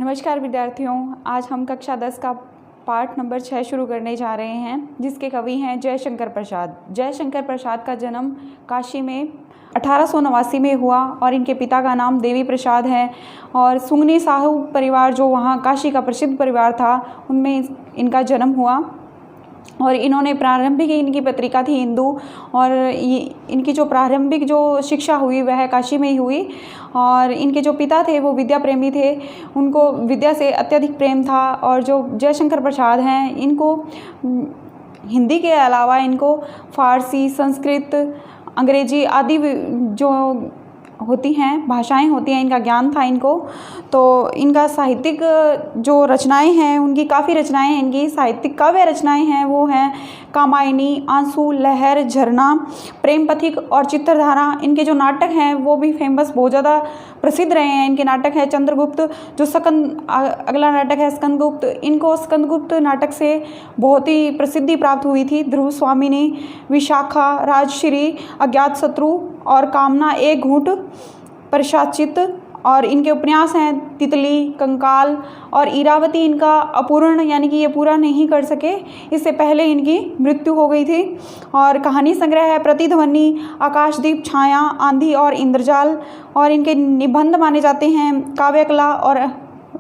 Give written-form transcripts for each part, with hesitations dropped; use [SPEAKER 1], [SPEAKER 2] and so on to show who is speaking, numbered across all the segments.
[SPEAKER 1] नमस्कार विद्यार्थियों, आज हम कक्षा 10 का पाठ नंबर 6 शुरू करने जा रहे हैं, जिसके कवि हैं जयशंकर प्रसाद। जयशंकर प्रसाद का जन्म काशी में 1889 में हुआ और इनके पिता का नाम देवी प्रसाद है और सुंगनी साहू परिवार, जो वहाँ काशी का प्रसिद्ध परिवार था, उनमें इनका जन्म हुआ। और इन्होंने प्रारंभिक इनकी पत्रिका थी हिंदू, और इनकी जो प्रारंभिक जो शिक्षा हुई वह काशी में ही हुई। और इनके जो पिता थे वो विद्या प्रेमी थे, उनको विद्या से अत्यधिक प्रेम था। और जो जयशंकर प्रसाद हैं, इनको हिंदी के अलावा इनको फारसी, संस्कृत, अंग्रेजी आदि जो होती हैं भाषाएं होती हैं, इनका ज्ञान था इनको। तो इनका साहित्यिक जो रचनाएं हैं, उनकी काफ़ी रचनाएं हैं। इनकी साहित्यिक काव्य रचनाएं हैं वो हैं कामायनी, आंसू, लहर, झरना, प्रेम पथिक और चित्रधारा। इनके जो नाटक हैं वो भी फेमस, बहुत ज़्यादा प्रसिद्ध रहे हैं। इनके नाटक है चंद्रगुप्त, जो अगला नाटक है स्कंदगुप्त। इनको स्कंदगुप्त नाटक से बहुत ही प्रसिद्धि प्राप्त हुई थी। ध्रुव स्वामिनी, विशाखा, राजश्री, अज्ञातशत्रु और कामना, एक घूंट, प्रशाचित। और इनके उपन्यास हैं तितली, कंकाल और इरावती। इनका अपूर्ण, यानी कि ये पूरा नहीं कर सके, इससे पहले इनकी मृत्यु हो गई थी। और कहानी संग्रह है प्रतिध्वनि, आकाशदीप, छाया, आंधी और इंद्रजाल। और इनके निबंध माने जाते हैं काव्यकला,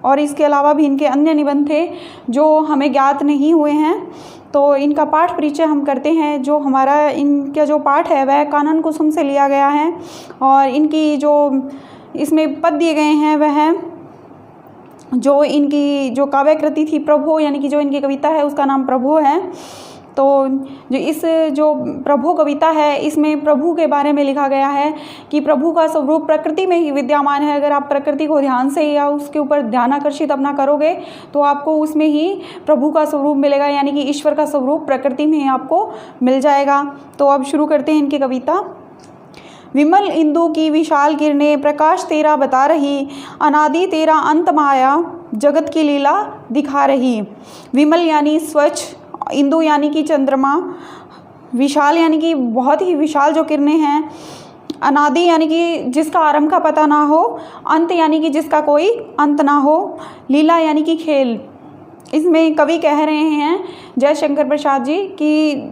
[SPEAKER 1] और इसके अलावा भी इनके अन्य निबंध थे जो हमें ज्ञात नहीं हुए हैं। तो इनका पाठ परिचय हम करते हैं। जो हमारा इनका जो पाठ है वह कानन कुसुम से लिया गया है, और इनकी जो इसमें पद दिए गए हैं वह जो इनकी जो काव्य कृति थी प्रभो, यानी कि जो इनकी कविता है उसका नाम प्रभो है। तो जो प्रभो कविता है, इसमें प्रभु के बारे में लिखा गया है कि प्रभु का स्वरूप प्रकृति में ही विद्यमान है। अगर आप प्रकृति को ध्यान से या उसके ऊपर ध्यान आकर्षित अपना करोगे तो आपको उसमें ही प्रभु का स्वरूप मिलेगा, यानी कि ईश्वर का स्वरूप प्रकृति में ही आपको मिल जाएगा। तो अब शुरू करते हैं इनकी कविता। विमल इंदु की विशाल किरणें प्रकाश तेरा बता रही, अनादि तेरा अंत माया जगत की लीला दिखा रही। विमल यानी स्वच्छ, इंदु यानी कि चंद्रमा, विशाल यानी कि बहुत ही विशाल जो किरणें हैं, अनादि यानी कि जिसका आरंभ का पता ना हो, अंत यानी कि जिसका कोई अंत ना हो, लीला यानी कि खेल। इसमें कवि कह रहे हैं जयशंकर प्रसाद जी कि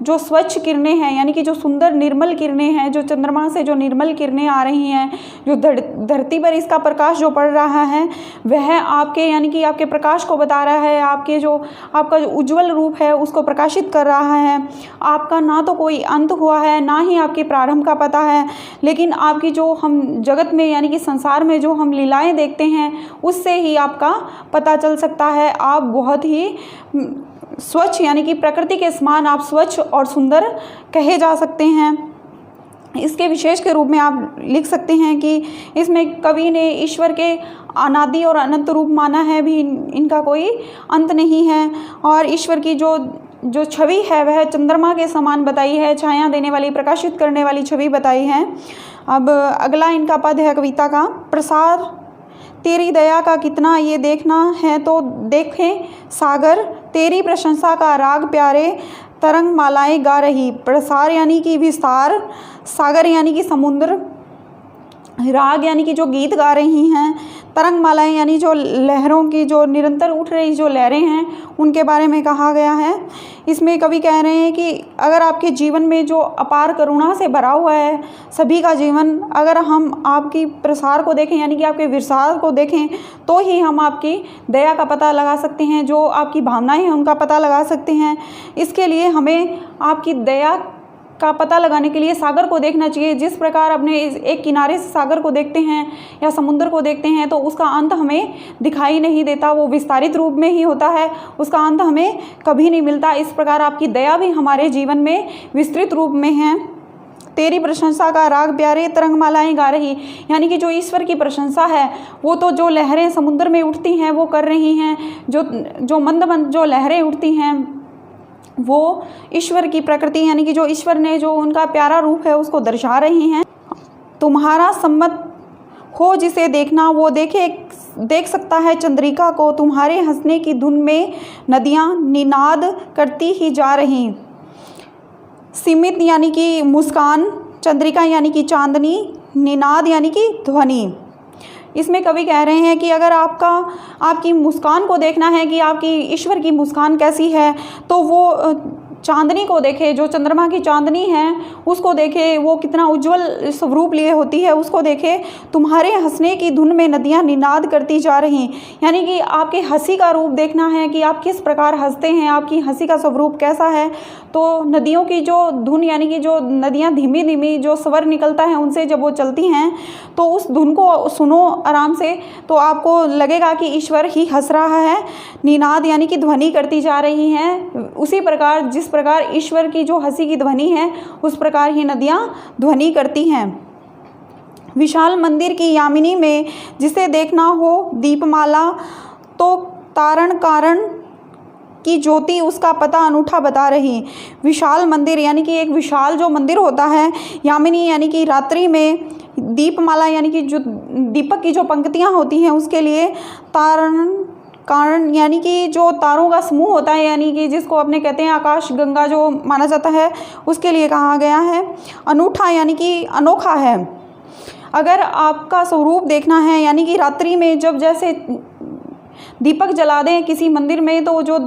[SPEAKER 1] जो स्वच्छ किरणें हैं, यानी कि जो सुंदर निर्मल किरणें हैं, जो चंद्रमा से जो निर्मल किरणें आ रही हैं, जो धरती पर इसका प्रकाश जो पड़ रहा है वह आपके, यानी कि आपके प्रकाश को बता रहा है, आपका जो उज्जवल रूप है उसको प्रकाशित कर रहा है। आपका ना तो कोई अंत हुआ है, ना ही आपके प्रारंभ का पता है, लेकिन आपकी जो हम जगत में, यानी कि संसार में जो हम लीलाएँ देखते हैं उससे ही आपका पता चल सकता है। आप बहुत ही स्वच्छ, यानी कि प्रकृति के समान आप स्वच्छ और सुंदर कहे जा सकते हैं। इसके विशेष के रूप में आप लिख सकते हैं कि इसमें कवि ने ईश्वर के अनादि और अनंत रूप माना है, भी इनका कोई अंत नहीं है। और ईश्वर की जो छवि है वह चंद्रमा के समान बताई है, छाया देने वाली, प्रकाशित करने वाली छवि बताई है। अब अगला इनका पद है कविता का। प्रसाद तेरी दया का कितना ये देखना है तो देखें सागर, तेरी प्रशंसा का राग प्यारे तरंग मालाएं गा रही। प्रसार यानी कि विस्तार, सागर यानी कि समुद्र, राग यानी कि जो गीत गा रही हैं, तरंग मालाएं यानी जो लहरों की जो निरंतर उठ रही जो लहरें हैं उनके बारे में कहा गया है। इसमें कवि कह रहे हैं कि अगर आपके जीवन में जो अपार करुणा से भरा हुआ है सभी का जीवन, अगर हम आपकी प्रसार को देखें, यानी कि आपके विस्तार को देखें, तो ही हम आपकी दया का पता लगा सकते हैं, जो आपकी भावनाएं हैं उनका पता लगा सकते हैं। इसके लिए हमें आपकी दया का पता लगाने के लिए सागर को देखना चाहिए। जिस प्रकार अपने एक किनारे से सागर को देखते हैं या समुद्र को देखते हैं तो उसका अंत हमें दिखाई नहीं देता, वो विस्तारित रूप में ही होता है, उसका अंत हमें कभी नहीं मिलता। इस प्रकार आपकी दया भी हमारे जीवन में विस्तृत रूप में है। तेरी प्रशंसा का राग प्यारे तरंग मालाएं गा रही, यानी कि जो ईश्वर की प्रशंसा है वो तो जो लहरें समुद्र में उठती हैं वो कर रही हैं, जो मंद मंद जो लहरें उठती हैं वो ईश्वर की प्रकृति, यानी कि जो ईश्वर ने जो उनका प्यारा रूप है उसको दर्शा रही हैं। तुम्हारा सम्मत हो जिसे देखना वो देख सकता है चंद्रिका को, तुम्हारे हंसने की धुन में नदियाँ निनाद करती ही जा रही। सीमित यानी कि मुस्कान, चंद्रिका यानी कि चांदनी, निनाद यानी कि ध्वनि। इसमें कवि कह रहे हैं कि अगर आपकी मुस्कान को देखना है कि आपकी ईश्वर की मुस्कान कैसी है, तो वो चांदनी को देखे, जो चंद्रमा की चांदनी है उसको देखे, वो कितना उज्जवल स्वरूप लिए होती है उसको देखे। तुम्हारे हंसने की धुन में नदियां निनाद करती जा रही, यानी कि आपके हंसी का रूप देखना है कि आप किस प्रकार हंसते हैं, आपकी हंसी का स्वरूप कैसा है। तो नदियों की जो धुन, यानी कि जो नदियां धीमी धीमी जो स्वर निकलता है उनसे जब वो चलती हैं, तो उस धुन को सुनो आराम से, तो आपको लगेगा कि ईश्वर ही हंस रहा है। निनाद यानी कि ध्वनि करती जा रही हैं। उसी प्रकार जिस प्रकार ईश्वर की जो हंसी की ध्वनि है उस प्रकार ही नदियां ध्वनि करती हैं। विशाल मंदिर की यामिनी में जिसे देखना हो दीपमाला, तो तारण कारण की ज्योति उसका पता अनूठा बता रही। विशाल मंदिर यानी कि एक विशाल जो मंदिर होता है, यामिनी यानी कि रात्रि में, दीपमाला यानी कि जो दीपक की जो पंक्तियां होती हैं उसके लिए, तारण कारण यानी कि जो तारों का समूह होता है, यानी कि जिसको अपने कहते हैं आकाश गंगा जो माना जाता है, उसके लिए कहा गया है। अनूठा यानी कि अनोखा है। अगर आपका स्वरूप देखना है, यानी कि रात्रि में जब जैसे दीपक जला दें किसी मंदिर में, तो जो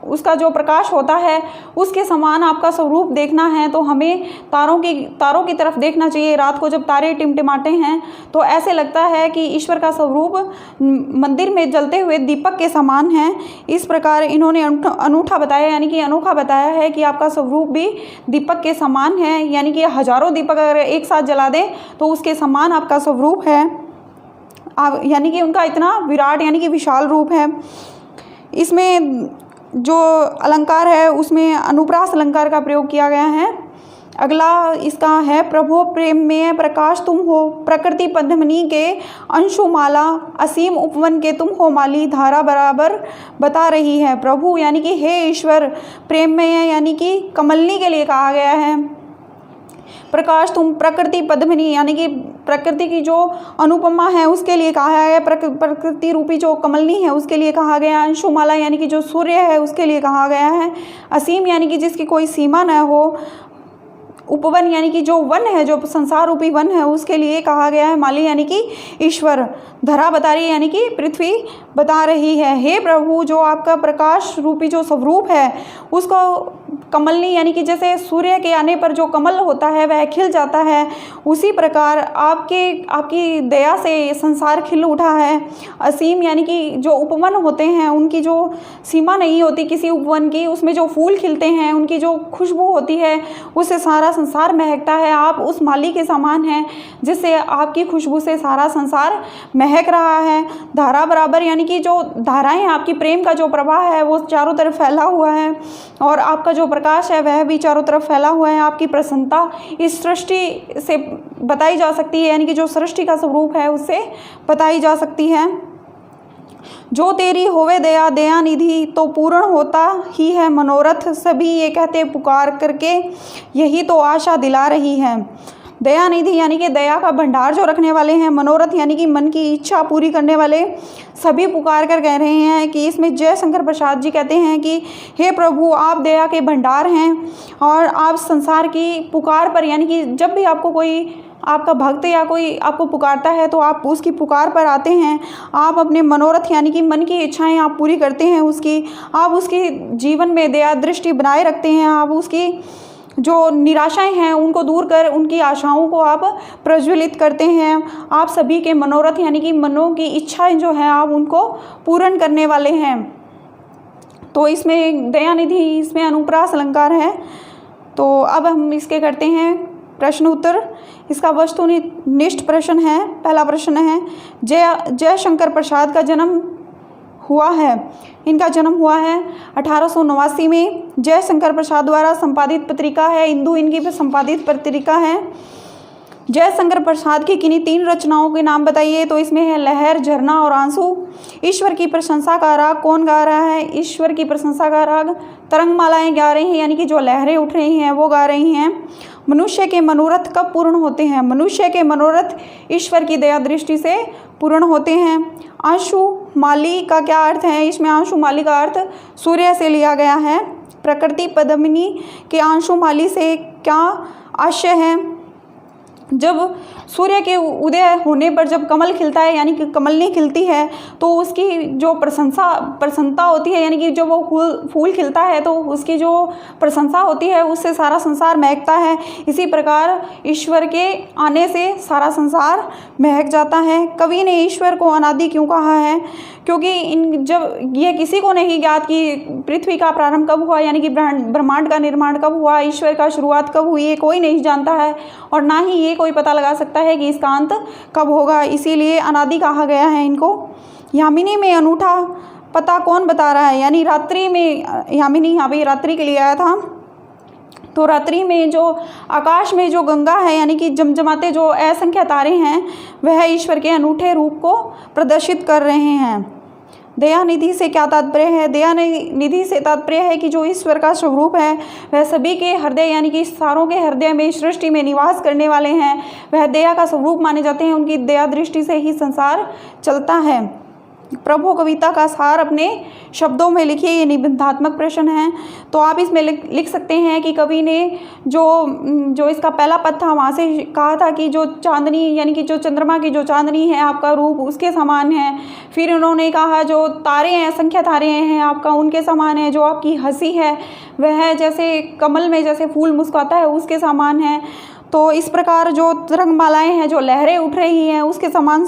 [SPEAKER 1] उसका जो प्रकाश होता है उसके समान आपका स्वरूप देखना है, तो हमें तारों की तरफ देखना चाहिए। रात को जब तारे टिमटिमाते हैं तो ऐसे लगता है कि ईश्वर का स्वरूप मंदिर में जलते हुए दीपक के समान है। इस प्रकार इन्होंने अनूठा बताया, यानी कि अनोखा बताया है कि आपका स्वरूप भी दीपक के समान है, यानी कि हजारों दीपक अगर एक साथ जला दें तो उसके समान आपका स्वरूप है। यानी कि उनका इतना विराट यानी कि विशाल रूप है। इसमें जो अलंकार है उसमें अनुप्रास अलंकार का प्रयोग किया गया है। अगला इसका है, प्रभो प्रेम में प्रकाश तुम हो, प्रकृति पद्मिनी के अंशुमाला, असीम उपवन के तुम हो माली, धारा बराबर बता रही है। प्रभु यानी कि हे ईश्वर, प्रेम में यानी कि कमलनी के लिए कहा गया है। प्रकाश तुम, प्रकृति पद्मिनी यानी कि प्रकृति की जो अनुपमा है उसके लिए कहा है। प्रकृति रूपी जो कमलनी है उसके लिए कहा गया। अंशुमाला यानी कि जो सूर्य है उसके लिए कहा गया है। असीम यानी कि जिसकी कोई सीमा न हो। उपवन यानी कि जो वन है, जो संसार रूपी वन है, उसके लिए कहा गया है। माली यानी कि ईश्वर। धरा बता रही है यानी कि पृथ्वी बता रही है। हे प्रभु, जो आपका प्रकाश रूपी जो स्वरूप है उसको कमलनी यानी कि जैसे सूर्य के आने पर जो कमल होता है वह खिल जाता है, उसी प्रकार आपकी दया से संसार खिल उठा है। असीम यानी कि जो उपवन होते हैं उनकी जो सीमा नहीं होती किसी उपवन की, उसमें जो फूल खिलते हैं उनकी जो खुशबू होती है उससे सारा संसार महकता है। आप उस माली के समान हैं जिससे आपकी खुशबू से सारा संसार महक रहा है। धारा बराबर यानी कि जो धाराएं, आपकी प्रेम का जो प्रवाह है वो चारों तरफ फैला हुआ है, और आपका जो प्रकाश है वह भी चारों तरफ फैला हुआ है। आपकी प्रसन्नता इस सृष्टि से बताई जा सकती है, यानी कि जो सृष्टि का स्वरूप है उससे बताई जा सकती है। जो तेरी होवे दया दया निधि, तो पूर्ण होता ही है मनोरथ, सभी ये कहते पुकार करके यही तो आशा दिला रही है। दया निधि यानी कि दया का भंडार जो रखने वाले हैं, मनोरथ यानी कि मन की इच्छा पूरी करने वाले, सभी पुकार कर कह रहे हैं कि इसमें जय शंकर प्रसाद जी कहते हैं कि हे प्रभु, आप दया के भंडार हैं और आप संसार की पुकार पर, यानी कि जब भी आपको कोई आपका भक्त या कोई आपको पुकारता है तो आप उसकी पुकार पर आते हैं। आप अपने मनोरथ यानी कि मन की इच्छाएं आप पूरी करते हैं उसकी, आप उसके जीवन में दया दृष्टि बनाए रखते हैं। आप उसकी जो निराशाएं हैं उनको दूर कर उनकी आशाओं को आप प्रज्वलित करते हैं। आप सभी के मनोरथ यानी कि मनों की इच्छाएं जो हैं आप उनको पूर्ण करने वाले हैं। तो इसमें दयानिधि, इसमें अनुप्रास अलंकार है। तो अब हम इसके करते हैं प्रश्न उत्तर। इसका वस्तुनिष्ठ प्रश्न है। पहला प्रश्न है, जय शंकर प्रसाद का जन्म हुआ है, इनका जन्म हुआ है 1889 में। जय शंकर प्रसाद द्वारा संपादित पत्रिका है इंदु, इनकी भी संपादित पत्रिका है। जय शंकर प्रसाद की किन्हीं 3 रचनाओं के नाम बताइए। तो इसमें है लहर, झरना और आंसू। ईश्वर की प्रशंसा का राग कौन गा रहा है? ईश्वर की प्रशंसा का राग तरंगमालाएं गा रही हैं, यानी कि जो लहरें उठ रही हैं वो गा रही हैं। मनुष्य के मनोरथ कब पूर्ण होते हैं? मनुष्य के मनोरथ ईश्वर की दया दृष्टि से पूर्ण होते हैं। आंशु माली का क्या अर्थ है? इसमें आंशु माली का अर्थ सूर्य से लिया गया है। प्रकृति पद्मिनी के आंशु माली से क्या आशय है? जब सूर्य के उदय होने पर जब कमल खिलता है यानी कि कमलनी खिलती है तो उसकी जो प्रसन्नता होती है, यानी कि जब वो फूल खिलता है तो उसकी जो प्रशंसा होती है उससे सारा संसार महकता है। इसी प्रकार ईश्वर के आने से सारा संसार महक जाता है। कवि ने ईश्वर को अनादि क्यों कहा है? क्योंकि जब ये किसी को नहीं ज्ञात कि पृथ्वी का प्रारंभ कब हुआ, यानी कि ब्रह्मांड का निर्माण कब हुआ, ईश्वर का शुरुआत कब हुई, ये कोई नहीं जानता है और ना ही ये कोई पता लगा सकता है कि इसका अंत कब होगा। इसीलिए अनादि कहा गया है इनको। यामिनी में अनूठा पता कौन बता रहा है? यानी रात्रि में, यामिनी यहाँ पे रात्रि के लिए आया था, तो रात्रि में जो आकाश में जो गंगा है यानी कि जमजमाते जो असंख्य तारे हैं वह ईश्वर के अनूठे रूप को प्रदर्शित कर रहे हैं। दयानिधि से क्या तात्पर्य है? दयानिधि से तात्पर्य है कि जो ईश्वर का स्वरूप है वह सभी के हृदय यानी कि सारों के हृदय में, सृष्टि में निवास करने वाले हैं। वह दया का स्वरूप माने जाते हैं। उनकी दया दृष्टि से ही संसार चलता है। प्रभु कविता का सार अपने शब्दों में लिखिए। ये निबंधात्मक प्रश्न है, तो आप इसमें लिख सकते हैं कि कवि ने जो इसका पहला पद था वहाँ से कहा था कि जो चांदनी यानी कि जो चंद्रमा की जो चांदनी है आपका रूप उसके समान है। फिर उन्होंने कहा जो तारे हैं, असंख्य तारे हैं आपका, उनके समान है। जो आपकी हंसी है वह जैसे कमल में जैसे फूल मुस्कुराता है उसके समान है। तो इस प्रकार जो तरंगमालाएँ हैं, जो लहरें उठ रही हैं, उसके समान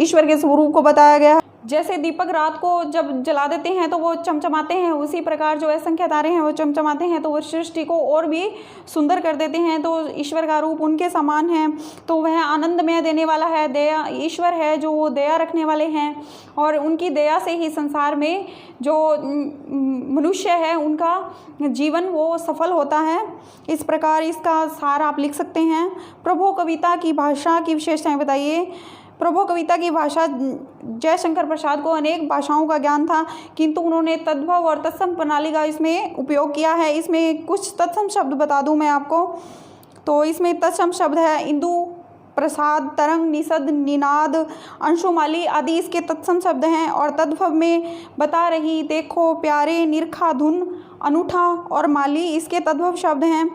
[SPEAKER 1] ईश्वर के स्वरूप को बताया गया। जैसे दीपक रात को जब जला देते हैं तो वो चमचमाते हैं, उसी प्रकार जो असंख्य तारे हैं वो चमचमाते हैं, तो वो सृष्टि को और भी सुंदर कर देते हैं। तो ईश्वर का रूप उनके समान है। तो वह आनंदमय देने वाला है, दया ईश्वर है जो वो दया रखने वाले हैं और उनकी दया से ही संसार में जो मनुष्य है उनका जीवन वो सफल होता है। इस प्रकार इसका सार आप लिख सकते हैं। प्रभु कविता की भाषा की विशेषताएं बताइए। प्रभु कविता की भाषा, जयशंकर प्रसाद को अनेक भाषाओं का ज्ञान था किंतु उन्होंने तद्भव और तत्सम प्रणाली का इसमें उपयोग किया है। इसमें कुछ तत्सम शब्द बता दूं मैं आपको। तो इसमें तत्सम शब्द है इंदु, प्रसाद, तरंग, निषद, निनाद, अंशुमाली आदि इसके तत्सम शब्द हैं। और तद्भव में बता रही, देखो, प्यारे, निरखा, धुन, अनूठा और माली इसके तद्भव शब्द हैं।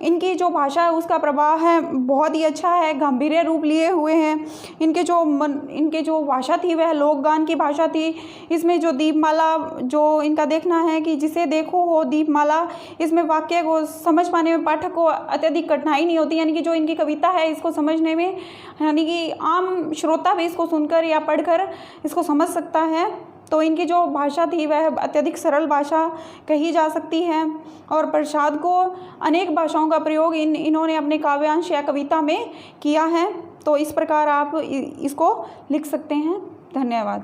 [SPEAKER 1] इनकी जो भाषा है उसका प्रभाव है बहुत ही अच्छा है, गंभीर रूप लिए हुए हैं। इनके जो भाषा थी वह लोकगान की भाषा थी। इसमें जो दीपमाला, जो इनका देखना है कि जिसे देखो हो दीपमाला, इसमें वाक्य को समझ पाने में पाठक को अत्यधिक कठिनाई नहीं होती। यानी कि जो इनकी कविता है इसको समझने में, यानी कि आम श्रोता भी इसको सुनकर या पढ़कर इसको समझ सकता है। तो इनकी जो भाषा थी वह अत्यधिक सरल भाषा कही जा सकती है। और प्रसाद को अनेक भाषाओं का प्रयोग इन्होंने अपने काव्यांश या कविता में किया है। तो इस प्रकार आप इसको लिख सकते हैं। धन्यवाद।